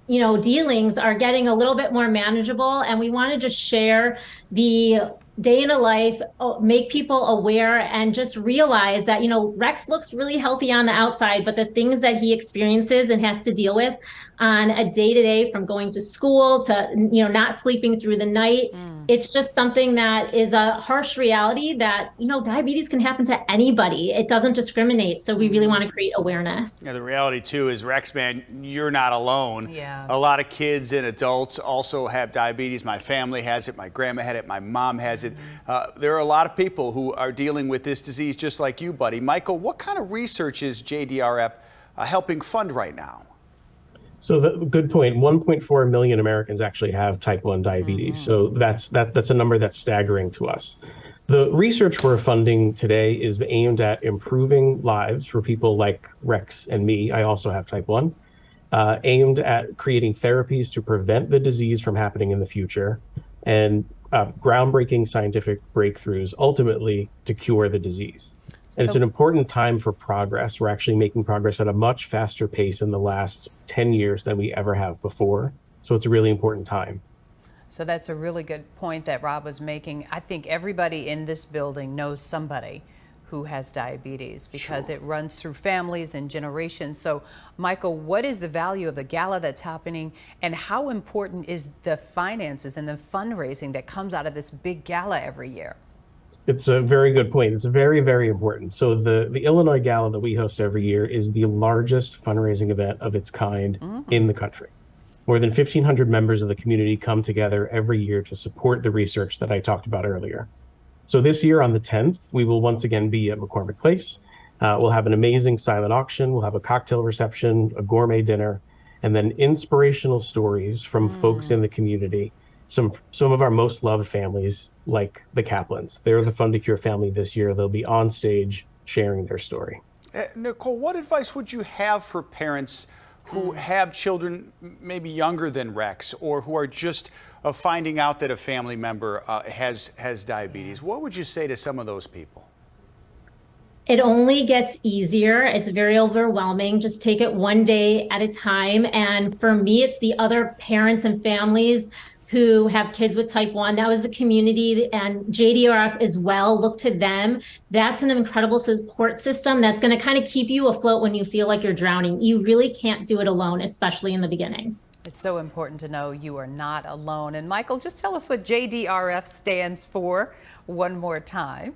dealings are getting a little bit more manageable. And we want to just share the day in a life, make people aware, and just realize that, Rex looks really healthy on the outside, but the things that he experiences and has to deal with on a day-to-day, from going to school to, not sleeping through the night, it's just something that is a harsh reality that, diabetes can happen to anybody. It doesn't discriminate. So we really want to create awareness. Yeah, the reality too is, Rex, man, you're not alone. Yeah. A lot of kids and adults also have diabetes. My family has it. My grandma had it. My mom has it. There are a lot of people who are dealing with this disease just like you, buddy. Michael, what kind of research is JDRF helping fund right now? So good point. 1.4 million Americans actually have type 1 diabetes. So that's a number that's staggering to us. The research we're funding today is aimed at improving lives for people like Rex and me. I also have type 1. Aimed at creating therapies to prevent the disease from happening in the future, and groundbreaking scientific breakthroughs ultimately to cure the disease. And it's an important time for progress. We're actually making progress at a much faster pace in the last 10 years than we ever have before. So it's a really important time. So that's a really good point that Rob was making. I think everybody in this building knows somebody who has diabetes, because it runs through families and generations. So, Michael, what is the value of the gala that's happening, and how important is the finances and the fundraising that comes out of this big gala every year? It's a very good point. It's very, very important. So the Illinois Gala that we host every year is the largest fundraising event of its kind in the country. More than 1,500 members of the community come together every year to support the research that I talked about earlier. So this year on the 10th, we will once again be at McCormick Place. We'll have an amazing silent auction. We'll have a cocktail reception, a gourmet dinner, and then inspirational stories from folks in the community. Some of our most loved families, like the Kaplans. They're the Fund to Cure family this year. They'll be on stage sharing their story. Nicole, what advice would you have for parents who have children maybe younger than Rex, or who are just finding out that a family member has diabetes? What would you say to some of those people? It only gets easier. It's very overwhelming. Just take it one day at a time. And for me, it's the other parents and families who have kids with type 1. That was the community, and JDRF as well. Look to them. That's an incredible support system that's going to kind of keep you afloat when you feel like you're drowning. You really can't do it alone, especially in the beginning. It's so important to know you are not alone. And Michael, just tell us what JDRF stands for one more time.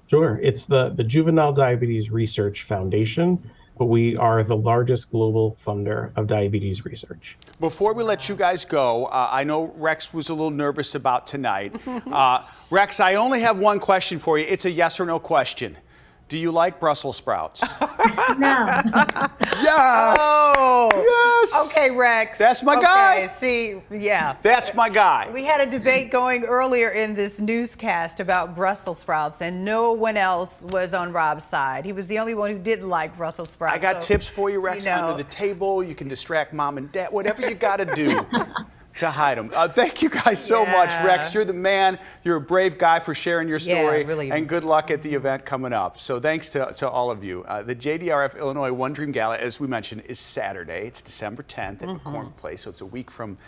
Sure. It's the Juvenile Diabetes Research Foundation, but we are the largest global funder of diabetes research. Before we let you guys go, I know Rex was a little nervous about tonight. Rex, I only have one question for you. It's a yes or no question. Do you like Brussels sprouts? No. Yes! Oh! Yes! Okay, Rex. That's my guy. Okay, see, yeah. That's my guy. We had a debate going earlier in this newscast about Brussels sprouts, and no one else was on Rob's side. He was the only one who didn't like Brussels sprouts. I got tips for you, Rex, under the table. You can distract mom and dad, whatever you got to do to hide them. Thank you guys so much, Rex. You're the man. You're a brave guy for sharing your story. Really. And good luck at the event coming up. So thanks to all of you. The JDRF Illinois One Dream Gala, as we mentioned, is Saturday. It's December 10th at McCormick Place. So it's a week from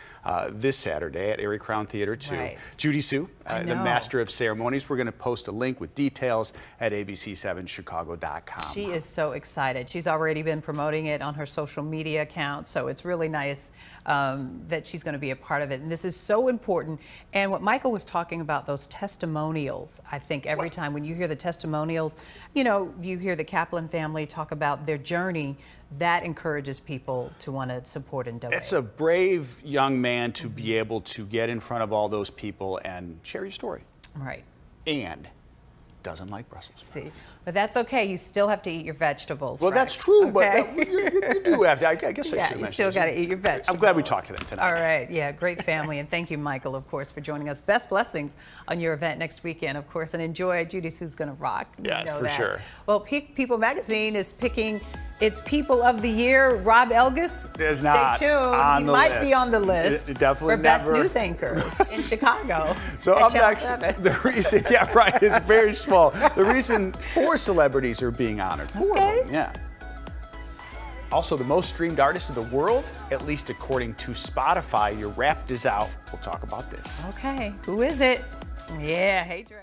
this Saturday at Erie Crown Theater 2. Right. Judy Sue, the master of ceremonies. We're going to post a link with details at ABC7Chicago.com. She is so excited. She's already been promoting it on her social media account. So it's really nice that she's going to be a part of it. And this is so important. And what Michael was talking about, those testimonials, I think every time when you hear the testimonials, you hear the Kaplan family talk about their journey, that encourages people to want to support and donate. It's a brave young man to be able to get in front of all those people and share your story. Right. And doesn't like Brussels sprouts. See, but that's okay. You still have to eat your vegetables. Well, Rex, that's true, okay? but you do have to. I guess I Yeah, should you mention still this. got to eat your vegetables. I'm glad we talked to them tonight. All right. Yeah, great family. And thank you, Michael, of course, for joining us. Best blessings on your event next weekend, of course. And enjoy Judy's Who's Gonna Rock. You Yes, know for that. sure. Well, People Magazine is picking its People of the Year. Rob Elgus, Is stay not tuned. on He the might list. be on the list It definitely for Best never- News Anchors in Chicago. So at up Channel next, 7. the reason, yeah, right, is very small. The reason 4 celebrities are being honored. 4 of them, yeah. Also, the most streamed artist in the world, at least according to Spotify. Your Wrapped is out. We'll talk about this. Okay, who is it? Yeah, hey Drake.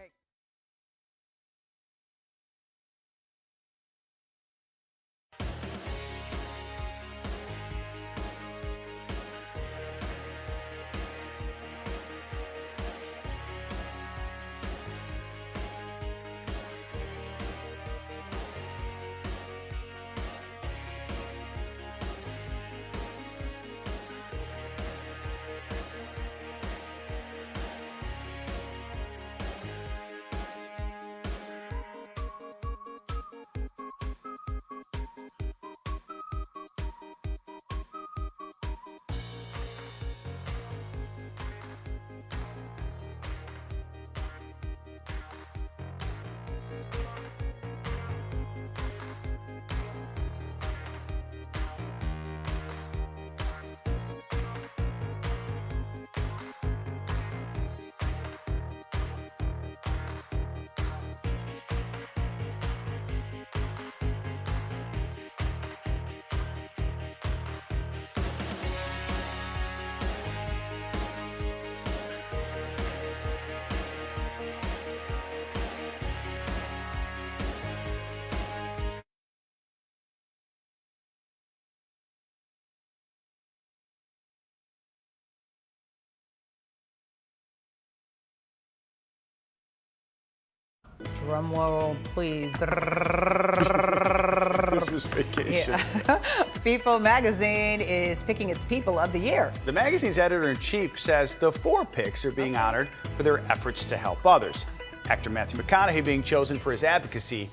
Drum roll, please. Christmas vacation. Yeah. People Magazine is picking its People of the Year. The magazine's editor-in-chief says the 4 picks are being honored for their efforts to help others. Actor Matthew McConaughey being chosen for his advocacy.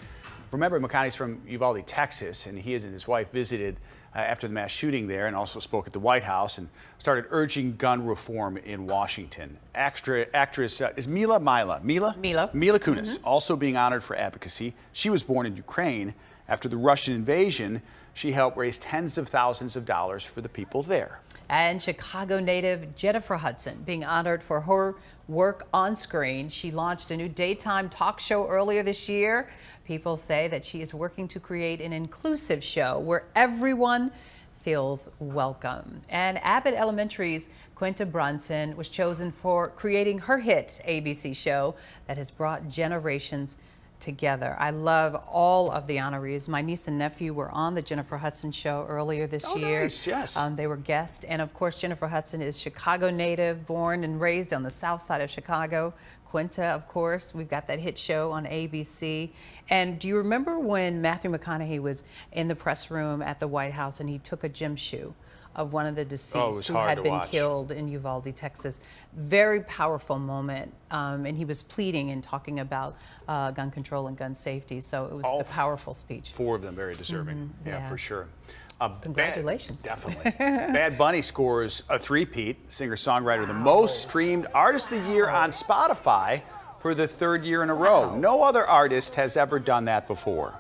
Remember, McConaughey's from Uvalde, Texas, and he and his wife visited after the mass shooting there and also spoke at the White House and started urging gun reform in Washington. Actress is Mila Kunis, also being honored for advocacy. She was born in Ukraine. After the Russian invasion, she helped raise tens of thousands of dollars for the people there. And Chicago native Jennifer Hudson being honored for her work on screen. She launched a new daytime talk show earlier this year. People say that she is working to create an inclusive show where everyone feels welcome. And Abbott Elementary's Quinta Brunson was chosen for creating her hit ABC show that has brought generations together. I love all of the honorees. My niece and nephew were on the Jennifer Hudson show earlier this year. Nice, yes. They were guests. And of course, Jennifer Hudson is Chicago native, born and raised on the south side of Chicago. Quinta, of course, we've got that hit show on ABC. And do you remember when Matthew McConaughey was in the press room at the White House and he took a gym shoe of one of the deceased who had been killed in Uvalde, Texas? Very powerful moment. And he was pleading and talking about gun control and gun safety. So it was a powerful speech. 4 of them very deserving. Yeah, for sure. Congratulations. Definitely. Bad Bunny scores a three-peat. Singer-songwriter, the most streamed artist of the year on Spotify for the 3rd year in a row. No other artist has ever done that before.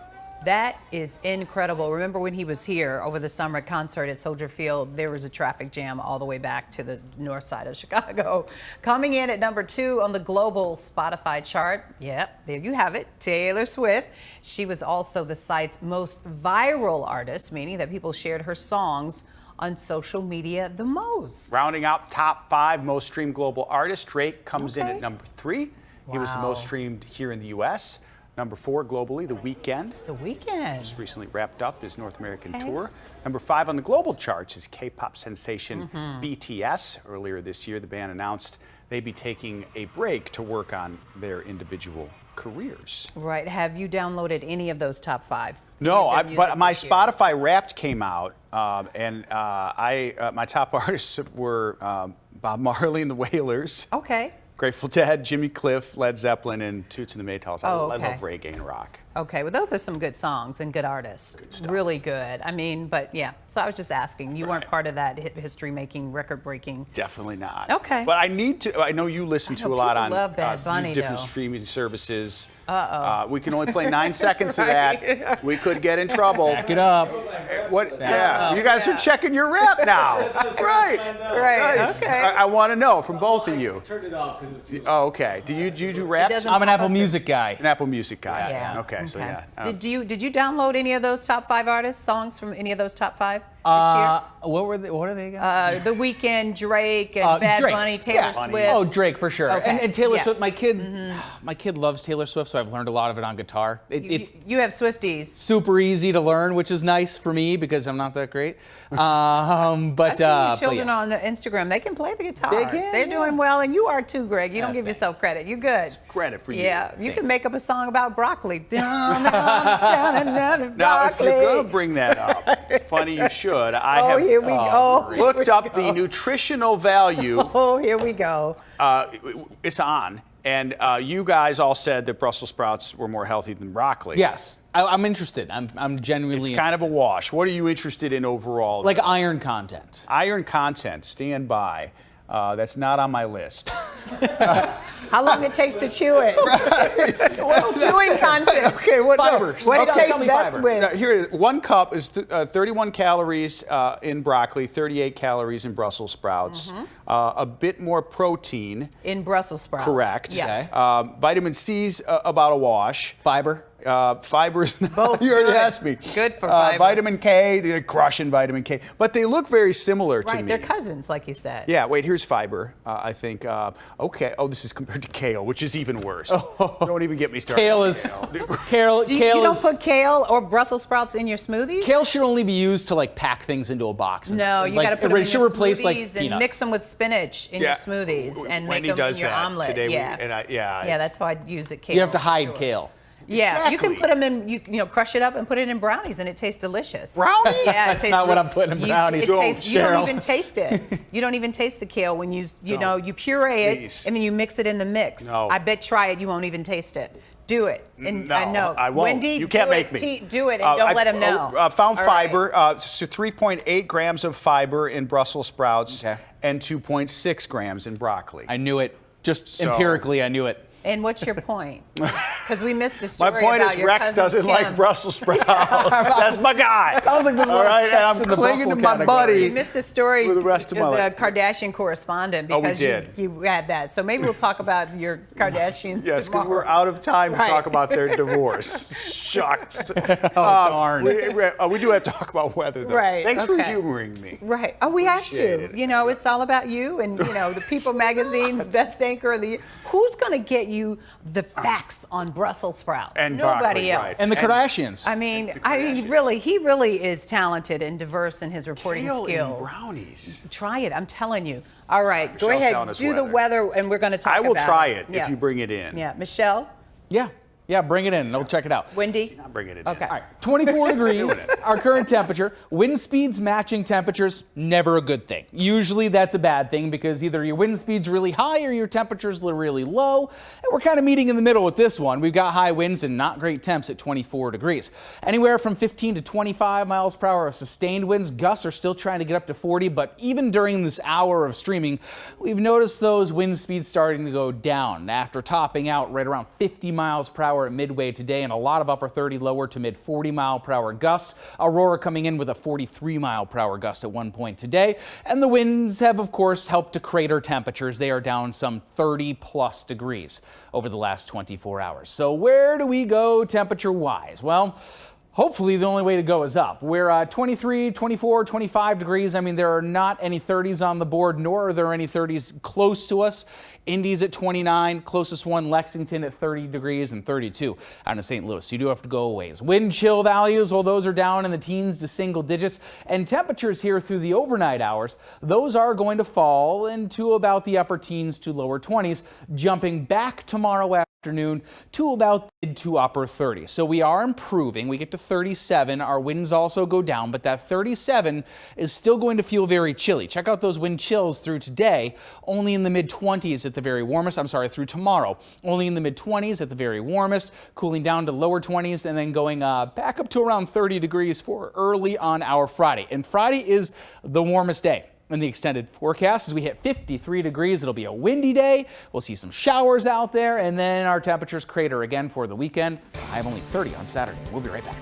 That is incredible. Remember when he was here over the summer concert at Soldier Field, there was a traffic jam all the way back to the north side of Chicago. Coming in at number 2 on the global Spotify chart, yep, there you have it, Taylor Swift. She was also the site's most viral artist, meaning that people shared her songs on social media the most. Rounding out top 5 most streamed global artists, Drake comes in at number 3. He was the most streamed here in the U.S. Number 4 globally, The Weeknd. The Weeknd. Just recently wrapped up his North American tour. Number 5 on the global charts is K-pop sensation BTS. Earlier this year, the band announced they'd be taking a break to work on their individual careers. Right. Have you downloaded any of those top 5? No, but my Spotify Wrapped came out, and my top artists were Bob Marley and the Wailers. Okay. Grateful Dead, Jimmy Cliff, Led Zeppelin, and Toots and the Maytals. I love reggae and rock. Okay, well, those are some good songs and good artists. Good stuff. Really good. I mean, but yeah, so I was just asking. You weren't part of that history-making, record-breaking. Definitely not. Okay. But I need to, I know you listen to a lot on love Bad Bunny, different though. streaming services. Uh-oh. We can only play 9 seconds of that. We could get in trouble. Back it up. What? Yeah, you guys are checking your rep now. Right. Nice. Okay. I want to know from both of you. Turn it off. Oh, okay. Do you do rap? I'm an Apple Music guy. An Apple Music guy. Yeah. Okay. So yeah. Did you download any of those top 5 artists, songs from any of those top 5 this year? What were they? What are they again? The Weeknd, Drake, and Bad Drake. Bunny, Taylor Swift. Oh, Drake for sure. Okay. And Taylor Yeah. Swift. My kid loves Taylor Swift, so I've learned a lot of it on guitar. It's You have Swifties. super easy to learn, which is nice for me because I'm not that great. But I've seen your but children yeah. on Instagram. They can play the guitar. They can, They're doing well, and you are too, Greg. You don't give yourself credit. You're good. Credit for you. Yeah, you can make up a song about broccoli. Down, down, down, Now, if broccoli. you're going to bring that up, funny you should. I have here we go. looked up the nutritional value. Oh, here we go. It's on. And you guys all said that Brussels sprouts were more healthy than broccoli. Yes, I'm interested. I'm genuinely. It's kind of a wash. What are you interested in overall? Like iron content. Iron content. Stand by. That's not on my list. How long it takes to chew it? Chewing content. Okay, what Fiber. What it Okay, tastes tell me best fiber. with. Now, here it is. 1 cup is 31 calories in broccoli, 38 calories in Brussels sprouts. A bit more protein. In Brussels sprouts. Correct. Yeah. Vitamin C's about a wash. Fiber. Fibers. Both You already good. asked me. Good for fiber. Vitamin K, they're crushing vitamin K. But they look very similar to Right, me. they're cousins, like you said. Yeah, wait, here's fiber, I think. Okay, this is compared to kale, which is even worse. Don't even get me started. Kale on is kale. You kale don't is, put kale or Brussels sprouts in your smoothies? Kale should only be used to like pack things into a box. No, you like, got to put them in should your replace like smoothies and peanuts. mix them with spinach in your smoothies and make Wendy them does in your that omelet. today. Yeah, Yeah, that's how I'd use it. Kale. You have to hide kale. Yeah, you can put them in. You know, crush it up and put it in brownies, and it tastes delicious. Brownies? Yeah, it That's tastes not what I'm putting in brownies. You don't Cheryl. even taste it. You don't even taste the kale when you know you puree it Please. and then you mix it in the mix. No. I bet try it, you won't even taste it. Do it. And No, I know. I won't. Wendy, You can't do make it. me. Do it and don't let him know. Found All fiber, so 3.8 grams of fiber in Brussels sprouts and 2.6 grams in broccoli. I knew it. Just So- empirically, I knew it. And what's your point? Because we missed the story My point about is your Rex cousin doesn't Kim. like Brussels sprouts. That's my guy. Sounds like there's a All lot of right, and chefs I'm in the clinging to Brussels my category. buddy. We missed a story for the rest of my life. Kardashian correspondent Oh, we because did. you had that. So maybe we'll talk about your Kardashians Yes, because tomorrow. we're out of time to Right. talk about their divorce. Shucks. darn. We do have to talk about weather, though. Right, Thanks for okay. humoring me. Right. Oh, we have Appreciate to. it. You know, it's all about you and, you know, the People magazine's best anchor of the year. Who's going to get you the facts on Brussels sprouts? And nobody broccoli, else. right. And the Kardashians. I mean, really, he really is talented and diverse in his reporting Kale skills. and brownies. Try it, I'm telling you. All right, go Michelle's ahead, telling us do the weather, and we're going to talk I will about try it Yeah. if you bring it in. Yeah, Michelle, Yeah, bring it in and we'll check it out. Wendy. I'm bringing it Okay. in. All right, 24 degrees, our current temperature. Wind speeds matching temperatures, never a good thing. Usually that's a bad thing because either your wind speed's really high or your temperature's really low. And we're kind of meeting in the middle with this one. We've got high winds and not great temps at 24 degrees. Anywhere from 15 to 25 miles per hour of sustained winds. Gusts are still trying to get up to 40, but even during this hour of streaming, we've noticed those wind speeds starting to go down after topping out right around 50 miles per hour at midway today, and a lot of upper 30 lower to mid 40 mile per hour gusts. Aurora coming in with a 43 mile per hour gust at one point today. And the winds have, of course, helped to crater temperatures. They are down some 30 plus degrees over the last 24 hours. So where do we go temperature wise? Well, hopefully the only way to go is up. We're 23, 24, 25 degrees. I mean, there are not any 30s on the board, nor are there any 30s close to us. Indy's at 29, closest one Lexington at 30 degrees and 32 out in St. Louis. You do have to go a ways. Wind chill values, well, those are down in the teens to single digits. And temperatures here through the overnight hours, those are going to fall into about the upper teens to lower 20s, jumping back tomorrow afternoon. afternoon to about mid to upper 30s. So we are improving. We get to 37. Our winds also go down, but that 37 is still going to feel very chilly. Check out those wind chills through today, only in the mid 20s at the very warmest. I'm sorry, through tomorrow, only in the mid 20s at the very warmest, cooling down to lower 20s and then going back up to around 30 degrees for early on our Friday. And Friday is the warmest day. In the extended forecast, as we hit 53 degrees, it'll be a windy day. We'll see some showers out there, and then our temperatures crater again for the weekend. I have only 30 on Saturday. We'll be right back.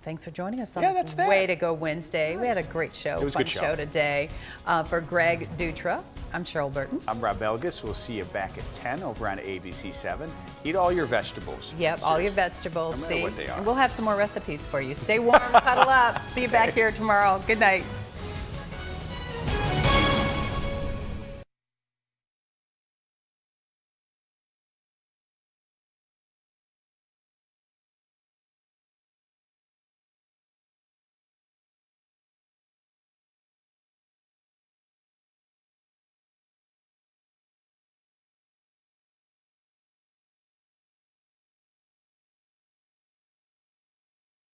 Thanks for joining us on Yeah, this that's that. Way to Go Wednesday. We had a great show, It was a fun good show. show today. For Greg Dutra, I'm Cheryl Burton. I'm Rob Belgus. We'll see you back at 10 over on ABC7. Eat all your vegetables. Yep, all your vegetables. No matter See, what they are. and we'll have some more recipes for you. Stay warm, cuddle up. See you back here tomorrow. Good night.